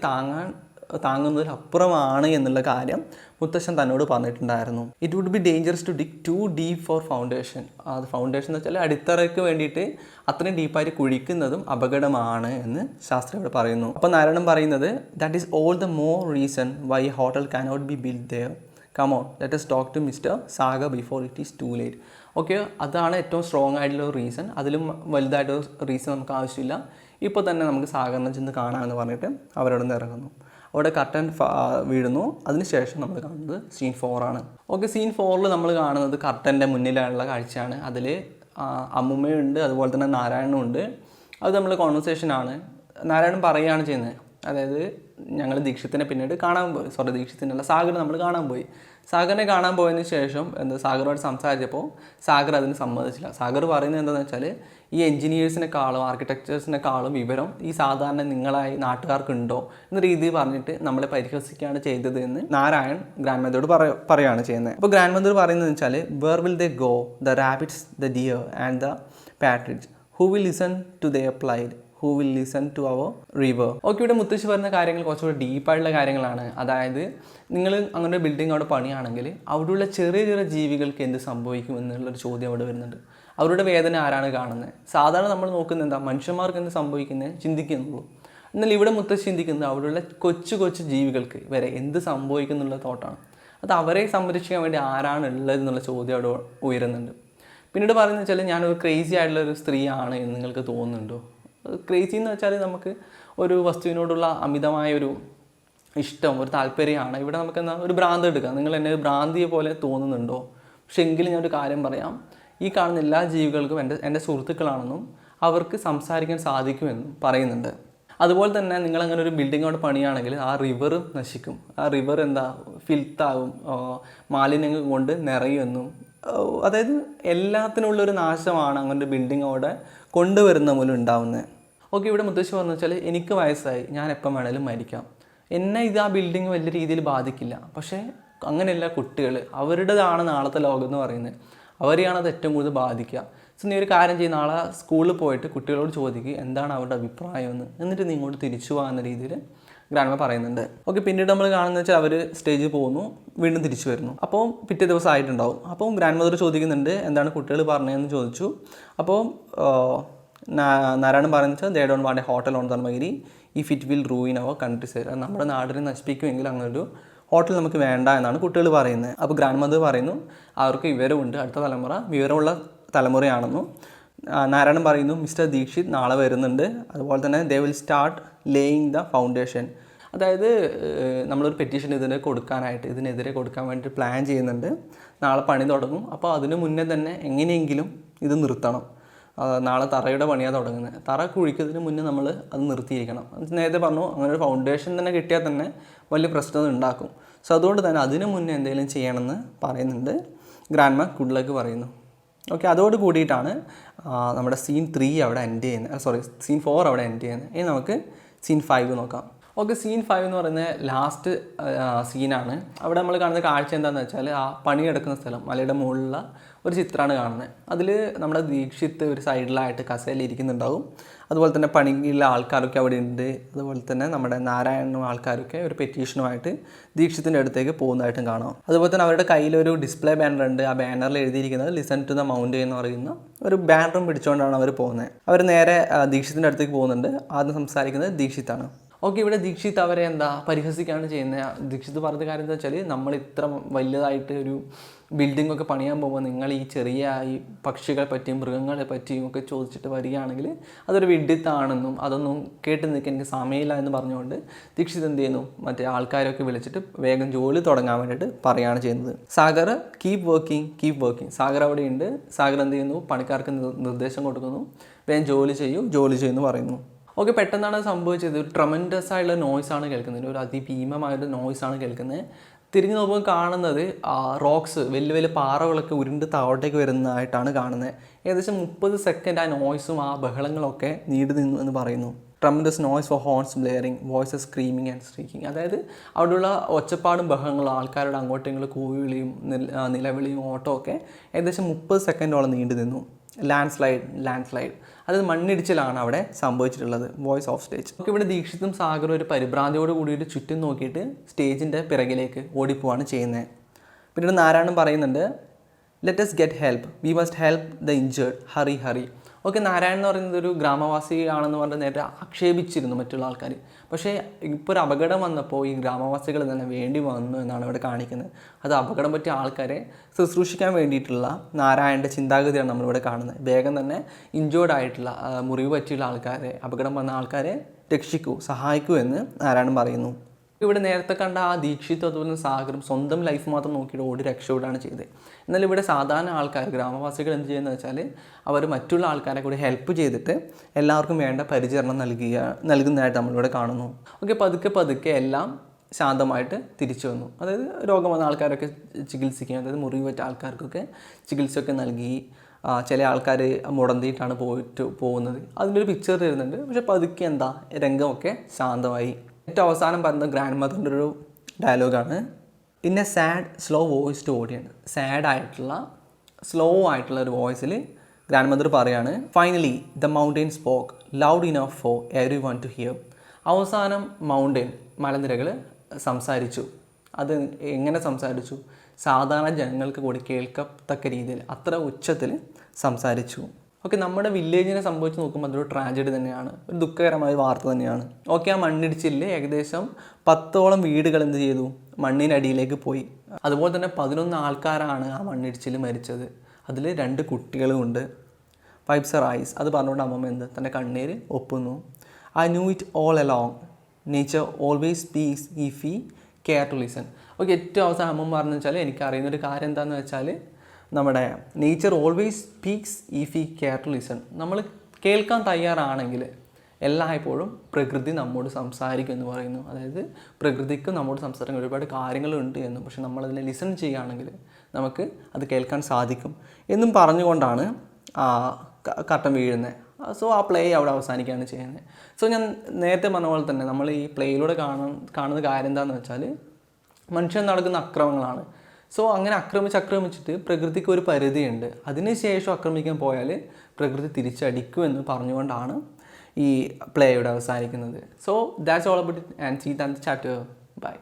താങ്ങുന്നതിലപ്പുറമാണ് എന്നുള്ള കാര്യം മുത്തശ്ശൻ തന്നോട് പറഞ്ഞിട്ടുണ്ടായിരുന്നു. It would be dangerous to dig too deep for foundation. അത് ഫൗണ്ടേഷൻ എന്ന് വെച്ചാൽ അടിത്തറയ്ക്ക് വേണ്ടിയിട്ട് അത്രയും ഡീപ്പായിട്ട് കുഴിക്കുന്നതും അപകടമാണ് എന്ന് ശാസ്ത്രം ഇവിടെ പറയുന്നു. അപ്പോൾ നാരായണൻ പറയുന്നത് that is all the more reason why hotel cannot be build there. Come on, let us talk to mister Sagar before it is too late. Okay, അതാണ് ഏറ്റവും സ്ട്രോങ് ആയിട്ടുള്ള ഒരു റീസൺ. അതിലും വലുതായിട്ടൊരു റീസൺ നമുക്ക് ആവശ്യമില്ല. ഇപ്പോൾ തന്നെ നമുക്ക് സാഗറിനെ ചെന്ന് കാണാമെന്ന് പറഞ്ഞിട്ട് അവരോട് നിന്ന് ഇറങ്ങുന്നു. അവിടെ കർട്ടൻ വീഴുന്നു. അതിനുശേഷം നമ്മൾ കാണുന്നത് സീൻ 4 ആണ്. ഓക്കെ, സീൻ 4 നമ്മൾ കാണുന്നത് കർട്ടൻ്റെ മുന്നിലുള്ള കാഴ്ചയാണ്. അതിൽ അമ്മുമ്മയുണ്ട്, അതുപോലെ തന്നെ നാരായണനും ഉണ്ട്. അത് നമ്മൾ കോൺവെർസേഷനാണ്. നാരായണൻ പറയുകയാണ് ചെയ്യുന്നത്, അതായത് ഞങ്ങൾ ദീക്ഷിത്തിനെ പിന്നീട് കാണാൻ പോയി, ദീക്ഷിത്തിനല്ല, സാഗറിനെ നമ്മൾ കാണാൻ പോയി. സാഗറിനെ കാണാൻ പോയതിന് ശേഷം സാഗറുമായിട്ട് സംസാരിച്ചപ്പോൾ സാഗർ അതിന് സമ്മതിച്ചില്ല. സാഗർ പറയുന്നത് എന്താണെന്ന് വെച്ചാൽ ഈ എൻജിനീയേഴ്സിനെക്കാളും ആർക്കിടെക്ചേഴ്സിനെക്കാളും വിവരം ഈ സാധാരണ നിങ്ങളായി നാട്ടുകാർക്കുണ്ടോ എന്ന രീതിയിൽ പറഞ്ഞിട്ട് നമ്മളെ പരിഹസിക്കുകയാണ് ചെയ്തത് എന്ന് നാരായൺ ഗ്രാൻഡ് മദറോട് പറയുകയാണ് ചെയ്യുന്നത്. അപ്പോൾ ഗ്രാൻഡ് മദർ പറയുന്നത് വെച്ചാൽ where will they go the rabbits, the deer and the partridge, who will listen to their plight, who will listen to our river. Okay, ഇവിടെ മുത്തശ്ശി പറയുന്ന കാര്യങ്ങൾ കുറച്ചുകൂടി ഡീപ്പായിട്ടുള്ള കാര്യങ്ങളാണ്. അതായത് നിങ്ങൾ അങ്ങനെ ഒരു ബിൽഡിംഗ് അവിടെ പണിയാണെങ്കിൽ അവിടെയുള്ള ചെറിയ ചെറിയ ജീവികൾക്ക് എന്ത് സംഭവിക്കും എന്നുള്ളൊരു ചോദ്യം അവിടെ വരുന്നുണ്ട്. അവരുടെ വേദന ആരാണ് കാണുന്നത്? സാധാരണ നമ്മൾ നോക്കുന്നത് എന്താ, മനുഷ്യന്മാർക്ക് എന്ത് സംഭവിക്കുന്നത് ചിന്തിക്കുന്നുള്ളൂ. എന്നാൽ ഇവിടെ മുത്തശ്ശി ചിന്തിക്കുന്നത് അവിടെയുള്ള കൊച്ചു കൊച്ചു ജീവികൾക്ക് വരെ എന്ത് സംഭവിക്കുന്നുള്ള തോട്ടാണ്. അത് അവരെ സംരക്ഷിക്കാൻ വേണ്ടി ആരാണ് ഉള്ളത് എന്നുള്ള ചോദ്യം അവിടെ ഉയരുന്നുണ്ട്. പിന്നീട് പറയുന്നത് വെച്ചാൽ ഞാനൊരു ക്രേസി ആയിട്ടുള്ളൊരു സ്ത്രീയാണ് എന്ന് നിങ്ങൾക്ക് തോന്നുന്നുണ്ടോ? ക്രേസി എന്ന് വെച്ചാൽ നമുക്ക് ഒരു വസ്തുവിനോടുള്ള അമിതമായൊരു ഇഷ്ടം, ഒരു താല്പര്യമാണ്. ഇവിടെ നമുക്ക് എന്താ ഒരു ഭ്രാന്ത് എടുക്കാം. നിങ്ങൾ എന്നെ ഭ്രാന്തിയെ പോലെ തോന്നുന്നുണ്ടോ? പക്ഷെ എങ്കിലും ഞാനൊരു കാര്യം പറയാം, ഈ കാണുന്ന എല്ലാ ജീവികൾക്കും എൻ്റെ സുഹൃത്തുക്കളാണെന്നും അവർക്ക് സംസാരിക്കാൻ സാധിക്കുമെന്നും പറയുന്നുണ്ട്. അതുപോലെ തന്നെ നിങ്ങളങ്ങനെ ഒരു ബിൽഡിംഗ് അവിടെ പണിയാണെങ്കിൽ ആ റിവർ നശിക്കും. ആ റിവർ ഫിൽത്താവും, മാലിന്യങ്ങൾ കൊണ്ട് നിറയുമെന്നും, അതായത് എല്ലാത്തിനുള്ളൊരു നാശമാണ് അങ്ങനെ ഒരു ബിൽഡിംഗ് അവിടെ കൊണ്ടുവരുന്ന മൂലം ഉണ്ടാവുന്നത്. ഓക്കെ, ഇവിടെ മുത്തശ്ശി പറഞ്ഞു വെച്ചാൽ എനിക്ക് വയസ്സായി, ഞാൻ എപ്പം വേണേലും മരിക്കാം, എന്നെ ഇത് ആ ബിൽഡിംഗ് വലിയ രീതിയിൽ ബാധിക്കില്ല. പക്ഷേ അങ്ങനെയല്ല കുട്ടികൾ, അവരുടേതാണ് നാളത്തെ ലോകം എന്ന് പറയുന്നത്, അവരെയാണ് അത് ഏറ്റവും കൂടുതൽ ബാധിക്കുക. സോ നീ ഒരു കാര്യം ചെയ്യും, നാളെ സ്കൂളിൽ പോയിട്ട് കുട്ടികളോട് ചോദിക്കുക എന്താണ് അവരുടെ അഭിപ്രായം എന്ന്, എന്നിട്ട് നീ ഇങ്ങോട്ട് തിരിച്ചു പോകാവുന്ന രീതിയിൽ ഗ്രാൻഡ്മ പറയുന്നുണ്ട്. ഓക്കെ, പിന്നീട് നമ്മൾ കാണുന്നത് വെച്ചാൽ അവർ സ്റ്റേജിൽ പോകുന്നു, വീണ്ടും തിരിച്ചു വരുന്നു. അപ്പോൾ പിറ്റേ ദിവസം ആയിട്ടുണ്ടാവും. അപ്പോൾ ഗ്രാൻഡ് മദർ ചോദിക്കുന്നുണ്ട് എന്താണ് കുട്ടികൾ പറഞ്ഞതെന്ന് ചോദിച്ചു. അപ്പോൾ നാരായണൻ പറയുന്നത് വെച്ചാൽ they don't want a hotel on Dharmagiri if it will ruin our countryside. നമ്മുടെ നാടിനെ നശിപ്പിക്കുമെങ്കിൽ അങ്ങനൊരു ഹോട്ടൽ നമുക്ക് വേണ്ട എന്നാണ് കുട്ടികൾ പറയുന്നത്. അപ്പോൾ ഗ്രാൻഡ് മദർ പറയുന്നു അവർക്ക് വിവരമുണ്ട്, അടുത്ത തലമുറ വിവരമുള്ള തലമുറയാണെന്നും. നാരായണൻ പറയുന്നു മിസ്റ്റർ ദീക്ഷിത് നാളെ വരുന്നുണ്ട്, അതുപോലെ തന്നെ they will start laying the foundation. അതായത് നമ്മളൊരു പെറ്റീഷൻ ഇതിനെതിരെ കൊടുക്കാൻ വേണ്ടി പ്ലാൻ ചെയ്യുന്നുണ്ട്. നാളെ പണി തുടങ്ങും. അപ്പോൾ അതിന് മുന്നേ തന്നെ എങ്ങനെയെങ്കിലും ഇത് നിർത്തണം. നാളെ തറയുടെ പണിയാണ് തുടങ്ങുന്നത്. തറ കുഴിക്കുന്നതിന് മുന്നേ നമ്മൾ അത് നിർത്തിയിരിക്കണം. നേരത്തെ പറഞ്ഞു അങ്ങനെ ഒരു ഫൗണ്ടേഷൻ തന്നെ കിട്ടിയാൽ തന്നെ വലിയ പ്രശ്നം ഉണ്ടാക്കും. സോ അതുകൊണ്ട് തന്നെ അതിന് മുന്നേ എന്തെങ്കിലും ചെയ്യണമെന്ന് പറയുന്നുണ്ട്. ഗ്രാൻഡ്മ ഗുഡ് ലക്ക് പറയുന്നു. ഓക്കെ, അതോട് കൂടിയിട്ടാണ് നമ്മുടെ സീൻ 3 അവിടെ എൻഡ് ചെയ്യുന്നത്, സീൻ 4 അവിടെ എൻഡ് ചെയ്യുന്നത്. ഇനി നമുക്ക് സീൻ 5 നോക്കാം. ഓക്കെ, സീൻ 5 എന്ന് പറയുന്നത് ലാസ്റ്റ് സീനാണ്. അവിടെ നമ്മൾ കാണുന്ന കാഴ്ച എന്താണെന്ന് വെച്ചാൽ ആ പണിയെടുക്കുന്ന സ്ഥലം, മലയുടെ മുകളിലുള്ള ഒരു ചിത്രമാണ് കാണുന്നത്. അതിൽ നമ്മുടെ ദീക്ഷിത്ത് ഒരു സൈഡിലായിട്ട് കസേരയിൽ ഇരിക്കുന്നുണ്ടാവും. അതുപോലെ തന്നെ പണിയുള്ള ആൾക്കാരൊക്കെ അവിടെ ഉണ്ട്. അതുപോലെ തന്നെ നമ്മുടെ നാരായണനും ആൾക്കാരൊക്കെ ഒരു പെറ്റീഷനുമായിട്ട് ദീക്ഷിത്തിൻ്റെ അടുത്തേക്ക് പോകുന്നതായിട്ടും കാണാം. അതുപോലെ തന്നെ അവരുടെ കയ്യിലൊരു ഡിസ്പ്ലേ ബാനർ ഉണ്ട്. ആ ബാനറിൽ എഴുതിയിരിക്കുന്നത് ലിസൺ ടു ദ മൗണ്ട് എന്ന് പറയുന്ന ഒരു ബാനറും പിടിച്ചുകൊണ്ടാണ് അവർ പോകുന്നത്. അവർ നേരെ ദീക്ഷിത്തിൻ്റെ അടുത്തേക്ക് പോകുന്നുണ്ട്. ആദ്യം സംസാരിക്കുന്നത് ദീക്ഷിത്താണ്. ഓക്കെ, ഇവിടെ ദീക്ഷിത് അവരെ പരിഹസിക്കുകയാണ് ചെയ്യുന്നത്. ദീക്ഷിത് പറഞ്ഞ കാര്യം എന്താ വെച്ചാൽ, നമ്മൾ ഇത്ര വലുതായിട്ട് ഒരു ബിൽഡിംഗ് ഒക്കെ പണിയാൻ പോകുമ്പോൾ നിങ്ങൾ ഈ ചെറിയ ഈ പക്ഷികളെ പറ്റിയും മൃഗങ്ങളെ പറ്റിയും ഒക്കെ ചോദിച്ചിട്ട് വരികയാണെങ്കിൽ അതൊരു വിഡ്ഢിത്താണെന്നും അതൊന്നും കേട്ട് നിൽക്കാൻ എനിക്ക് സമയമില്ല എന്ന് പറഞ്ഞുകൊണ്ട് ദീക്ഷിത് എന്ത് ചെയ്യുന്നു, മറ്റേ ആൾക്കാരൊക്കെ വിളിച്ചിട്ട് വേഗം ജോലി തുടങ്ങാൻ വേണ്ടിയിട്ട് പറയുകയാണ് ചെയ്യുന്നത്. Sagar keep working. സാഗർ അവിടെയുണ്ട്. സാഗർ എന്ത് ചെയ്യുന്നു, പണിക്കാർക്ക് നിർദ്ദേശം കൊടുക്കുന്നു, വേഗം ജോലി ചെയ്യുമെന്ന് പറയുന്നു. ഓക്കെ, പെട്ടെന്നാണ് സംഭവിച്ചത്. ഒരു ട്രമൻഡസ് ആയിട്ടുള്ള നോയ്സാണ് കേൾക്കുന്നത്, ഒരു അതിഭീമമായൊരു നോയ്സാണ് കേൾക്കുന്നത്. തിരിഞ്ഞു നോക്കുമ്പോൾ കാണുന്നത് റോക്സ്, വലിയ വലിയ പാറകളൊക്കെ ഉരുണ്ട് താഴോട്ടേക്ക് വരുന്നതായിട്ടാണ് കാണുന്നത്. ഏകദേശം 30 സെക്കൻഡ് ആ നോയ്സും ആ ബഹളങ്ങളൊക്കെ നീണ്ടു നിന്നു എന്ന് പറയുന്നു. Tremendous noise for horns blaring, voices screaming and streaking. അതായത് അവിടെയുള്ള ഒച്ചപ്പാടും ബഹളങ്ങളും ആൾക്കാരുടെ അങ്ങോട്ടും ഇങ്ങോട്ടും കൂവിളിയും നിലവിളിയും ഓട്ടമൊക്കെ ഏകദേശം 30 സെക്കൻഡോളം നീണ്ടു നിന്നു. ലാൻഡ് സ്ലൈഡ് അതായത് മണ്ണിടിച്ചിലാണ് അവിടെ സംഭവിച്ചിട്ടുള്ളത്. Voice off stage. ഒക്കെ ഇവിടെ ദീക്ഷിത്തും സാഗറും ഒരു പരിഭ്രാന്തിയോട് കൂടിയിട്ട് ചുറ്റും നോക്കിയിട്ട് സ്റ്റേജിൻ്റെ പിറകിലേക്ക് ഓടിപ്പോവാണ് ചെയ്യുന്നത്. പിന്നീട് നാരായണൻ പറയുന്നുണ്ട്, let us get help, we must help the injured, hurry. Okay, Narayanan എന്ന് പറയുന്നത് ഒരു ഗ്രാമവാസിയാണെന്ന് പറഞ്ഞ് നേരത്തെ ആക്ഷേപിച്ചിരുന്നു മറ്റുള്ള ആൾക്കാർ. പക്ഷേ ഇപ്പോൾ ഒരു അപകടം വന്നപ്പോൾ ഈ ഗ്രാമവാസികൾ തന്നെ വേണ്ടി വന്നു എന്നാണ് ഇവിടെ കാണിക്കുന്നത്. അത് അപകടം പറ്റിയ ആൾക്കാരെ ശുശ്രൂഷിക്കാൻ വേണ്ടിയിട്ടുള്ള നാരായണൻ്റെ ചിന്താഗതിയാണ് നമ്മളിവിടെ കാണുന്നത്. വേഗം തന്നെ ഇഞ്ചേർഡ് ആയിട്ടുള്ള മുറിവ് പറ്റിയുള്ള ആൾക്കാരെ, അപകടം വന്ന ആൾക്കാരെ സഹായിക്കൂ എന്ന് നാരായണൻ പറയുന്നു. ഇവിടെ നേരത്തെ കണ്ട ആ ദീക്ഷിത്തും അതുപോലെ സാഗറും സ്വന്തം ലൈഫ് മാത്രം നോക്കിയിട്ട് ഓടി രക്ഷപ്പെടുകയാണ് ചെയ്തത്. എന്നാൽ ഇവിടെ സാധാരണ ആൾക്കാർ, ഗ്രാമവാസികൾ എന്ത് ചെയ്യുന്നത് വെച്ചാൽ അവർ മറ്റുള്ള ആൾക്കാരെ കൂടി ഹെൽപ്പ് ചെയ്തിട്ട് എല്ലാവർക്കും വേണ്ട പരിചരണം നൽകുന്നതായിട്ട് നമ്മളിവിടെ കാണുന്നു. ഓക്കെ, പതുക്കെ എല്ലാം ശാന്തമായിട്ട് തിരിച്ചു വന്നു. അതായത് രോഗം വന്ന ആൾക്കാരൊക്കെ ചികിത്സിക്കുക, അതായത് മുറിവ് പറ്റിയ ആൾക്കാർക്കൊക്കെ ചികിത്സയൊക്കെ നൽകി. ചില ആൾക്കാർ മുടന്തിയിട്ടാണ് പോകുന്നത്. അതിൻ്റെ ഒരു പിക്ചർ തരുന്നുണ്ട്. പക്ഷെ പതുക്കെ രംഗമൊക്കെ ശാന്തമായി. ഏറ്റവും അവസാനം പറയുന്നത് ഗ്രാൻഡ് മദറിൻ്റെ ഒരു ഡയലോഗാണ്. In a sad slow voice to audience. സാഡായിട്ടുള്ള സ്ലോ ആയിട്ടുള്ള ഒരു വോയിസിൽ ഗ്രാൻഡ് മദർ പറയാണ്, finally the mountain spoke loud enough for everyone to hear. അവസാനം മലനിരകൾ സംസാരിച്ചു. അത് എങ്ങനെ സംസാരിച്ചു? സാധാരണ ജനങ്ങൾക്ക് കൂടി കേൾക്കത്തക്ക രീതിയിൽ അത്ര ഉച്ചത്തിൽ സംസാരിച്ചു. ഓക്കെ, നമ്മുടെ വില്ലേജിനെ സംഭവിച്ച് നോക്കുമ്പോൾ അതൊരു ട്രാജഡി തന്നെയാണ്, ഒരു ദുഃഖകരമായ വാർത്ത തന്നെയാണ്. ഓക്കെ, ആ മണ്ണിടിച്ചിൽ ഏകദേശം 10ഓളം വീടുകൾ എന്ത് ചെയ്തു, മണ്ണിനടിയിലേക്ക് പോയി. അതുപോലെ തന്നെ 11 ആൾക്കാരാണ് ആ മണ്ണിടിച്ചിൽ മരിച്ചത്. അതിൽ 2 കുട്ടികളും ഉണ്ട്. വൈപ്സ് ഹർ ഐസ്, അത് പറഞ്ഞുകൊണ്ട് അമ്മമ്മ തൻ്റെ കണ്ണീര് ഒപ്പുന്നു. I knew it all along, nature always speaks if we care to listen. Okay, ഏറ്റവും അവസാനം അമ്മമ്മ പറഞ്ഞു വെച്ചാൽ, എനിക്കറിയുന്നൊരു കാര്യം എന്താണെന്ന് വെച്ചാൽ, നമ്മുടെ nature always speaks if we care to listen. നമ്മൾ കേൾക്കാൻ തയ്യാറാണെങ്കിൽ എല്ലായ്പ്പോഴും പ്രകൃതി നമ്മോട് സംസാരിക്കും എന്ന് പറയുന്നു. അതായത് പ്രകൃതിക്ക് നമ്മോട് സംസാരിക്കാൻ ഒരുപാട് കാര്യങ്ങളുണ്ട് എന്നും, പക്ഷെ നമ്മളതിനെ ലിസൺ ചെയ്യുകയാണെങ്കിൽ നമുക്ക് അത് കേൾക്കാൻ സാധിക്കും എന്നും പറഞ്ഞുകൊണ്ടാണ് കട്ടൻ വീഴുന്നത്. സോ ആ പ്ലേ അവിടെ അവസാനിക്കുകയാണ് ചെയ്യുന്നത്. സോ ഞാൻ നേരത്തെ പറഞ്ഞ പോലെ തന്നെ നമ്മൾ ഈ പ്ലേയിലൂടെ കാണുന്ന കാര്യം എന്താണെന്ന് വെച്ചാൽ, മനുഷ്യൻ നടക്കുന്ന അക്രമങ്ങളാണ്. സോ അങ്ങനെ ആക്രമിച്ചിട്ട് പ്രകൃതിക്ക് ഒരു പരിധിയുണ്ട്. അതിനുശേഷം ആക്രമിക്കാൻ പോയാൽ പ്രകൃതി തിരിച്ചടിക്കുമെന്ന് പറഞ്ഞുകൊണ്ടാണ് ഈ പ്ലേ ഇവിടെ അവസാനിക്കുന്നത്. So that's all about it and see that chapter. By.